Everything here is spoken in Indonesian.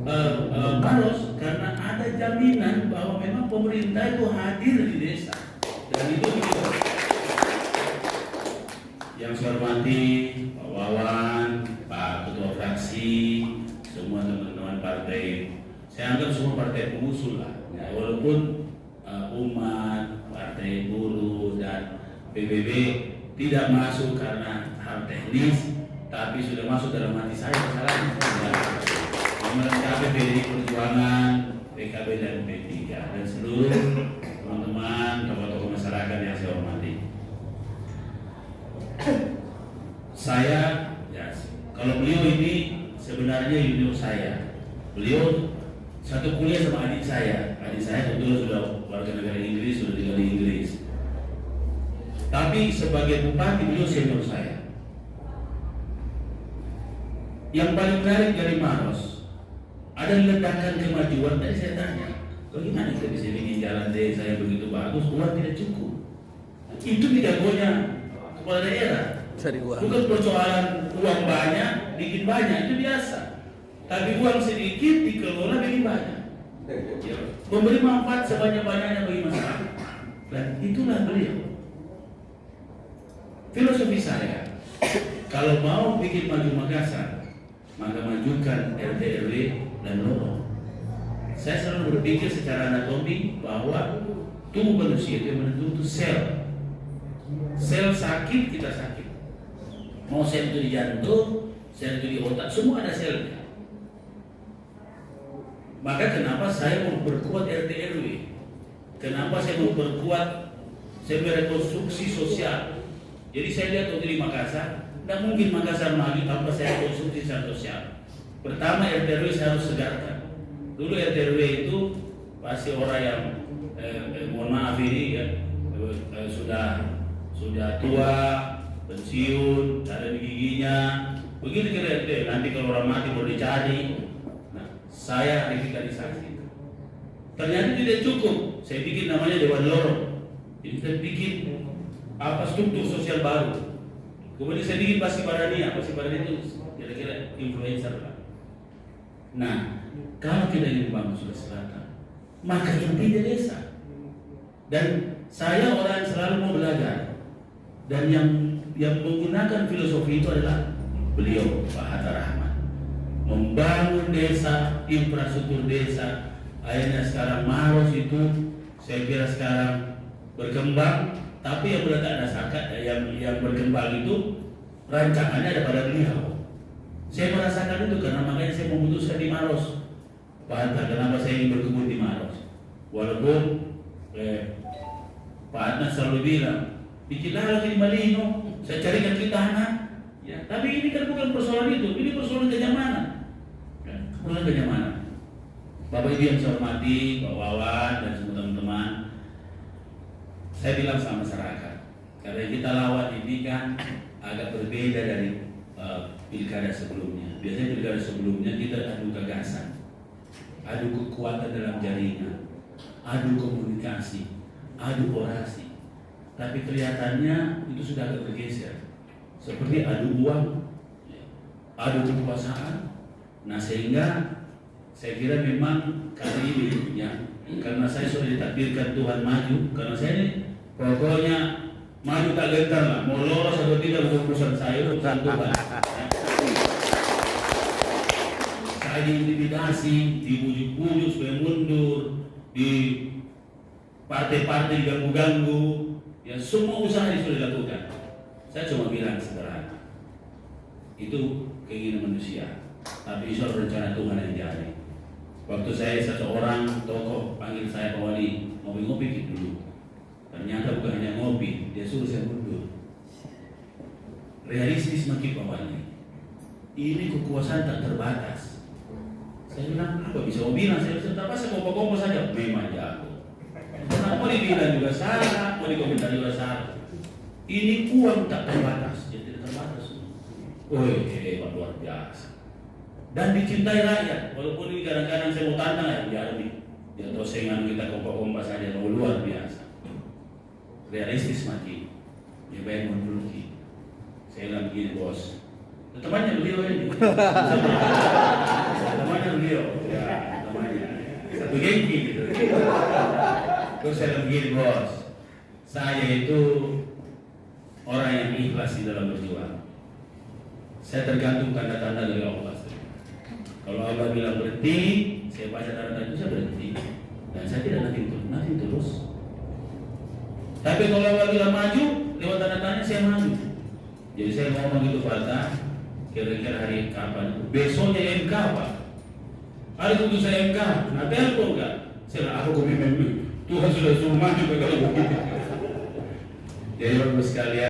Maros karena ada jaminan bahwa memang pemerintah itu hadir di desa dan itu begitu. Yang saya hormati Pak Wawan, Pak Ketua Fraksi, semua teman-teman partai, saya anggap semua partai pengusul lah, ya, walaupun umat, partai buruh dan PBB tidak masuk karena hal teknis, tapi sudah masuk dalam hati saya masalahnya. Melengkapi PDI Perjuangan, PKB dan P3 dan seluruh teman-teman tokoh-tokoh masyarakat yang saya hormati. Saya, ya, kalau beliau ini sebenarnya junior saya. Beliau satu kuliah sama adik saya. Adik saya kebetulan sudah warga negara Inggris, sudah tinggal di Inggris. Tapi sebagai bupati beliau senior saya. Yang paling menarik dari Maros, ada ledakan kemajuan. Tadi saya tanya, bagaimana kita bisa bikin jalan desa yang begitu bagus, uang tidak cukup. Itu jagonya kepala daerah. Bukan persoalan uang banyak, bikin banyak, itu biasa. Tapi uang sedikit dikelola bikin banyak. Memberi manfaat sebanyak-banyaknya bagi masyarakat. Dan itulah beliau. Filosofi saya, kalau mau bikin maju Makassar, maka majukan RT RW dan lorong. Saya selalu berpikir secara anatomi bahwa tubuh manusia itu menentu sel. Sel sakit, kita sakit. Mau sel itu di jantung, sel itu di otak, semua ada selnya. Maka kenapa saya memperkuat RT RW? Kenapa saya memperkuat, saya merekonstruksi sosial? Jadi saya lihat waktu di Makassar, tidak mungkin Makassar maju tanpa saya konstruksi secara sosial. Pertama RT RW saya harus segarkan. Dulu RT RW itu pasti orang yang mohon maaf ini ya sudah tua, pensiun, ada di giginya. Begitu kira RT, nanti kalau orang mati mau dicari. Nah, saya revitalisasi. Ternyata tidak cukup. Saya bikin namanya Dewan Lorong. Jadi saya bikin struktur sosial baru. Kemudian saya bikin Pasi Barania itu kira-kira influencer lah. Nah, kalau kita ingin membangun Sulawesi Selatan, maka intinya desa. Dan saya orang yang selalu mau belajar. Dan yang menggunakan filosofi itu adalah beliau, Pak Hatta Rahman. Membangun desa, infrastruktur desa. Akhirnya sekarang Maros itu saya kira sekarang berkembang. Tapi yang berletak dasarkan, yang berkembang itu rancangannya ada pada beliau. Saya merasakan itu karena makanya saya memutuskan di Maros. Pak Hatta, kenapa saya ingin berkebun di Maros? Walaupun Pak Hatta selalu bilang, bikinlah lagi di Malino, saya carikan kita tanah. Ya, tapi ini kan bukan persoalan itu, ini persoalan kenyamanan. Persoalan kenyamanan. Bapak Ibu yang saya hormati, Pak Wawan dan semua teman-teman, saya bilang sama masyarakat, karena kita lawan ini kan agak berbeda dari pilkada sebelumnya. Biasanya pilkada sebelumnya kita adu gagasan, adu kekuatan dalam jaringan, adu komunikasi, adu orasi. Tapi kelihatannya itu sudah agak bergeser, seperti adu uang, adu kekuasaan. Nah sehingga saya kira memang kali ini ya, karena saya sudah ditakdirkan Tuhan maju, karena saya ini pokoknya maju tak gentar lah, mau lolos atau tidak bukan urusan saya, urusan Tuhan. Saya diintimidasi, dibujuk-bujuk supaya mundur, di partai-partai diganggu-ganggu, ya semua usaha ini sudah dilakukan. Saya cuma bilang sederhana, itu keinginan manusia, tapi itu rencana Tuhan yang jadi. Waktu saya seseorang tokoh panggil saya Pak Wali, ngopi-ngopi dulu. Ternyata bukan hanya ngopi, dia suruh saya mundur. Realistis makin Pak Wali. Ini kekuasaan tak terbatas. Saya bilang, apa bisa mau bilang? Saya bilang, saya kompo-kompo saja. Memang jago. Karena mau dibilang juga salah, mau dikomentar juga salah. Ini uang tak terbatas, jadi tidak terbatas. Woi, hebat luar biasa. Dan dicintai rakyat, walaupun ini kadang-kadang saya mau tantang ya, biar nih, dia dosengan kita kompak-kompak saja, luar biasa. Realistis mati, dia bayar menduduki. Saya bilang begini bos, temannya beliau ini, temannya beliau, ya begini gitu. Terus saya begini bos, saya itu orang yang ikhlas di dalam berjuang. Saya tergantung tanda-tanda dari Allah. Kalau Allah bilang berhenti, saya baca tanda-tanda itu saya berhenti, dan saya tidak nanti terus. Tapi kalau Allah bilang maju, lewat tanda-tanda saya maju. Jadi saya ngomong itu Fatah, kira-kira hari kapan? Besoknya MK Pak. Hari putusan MK, nah telepon enggak? Saya aku komitmen Tuhan sudah suruh maju kalau begitu. Jadi bagus sekalian.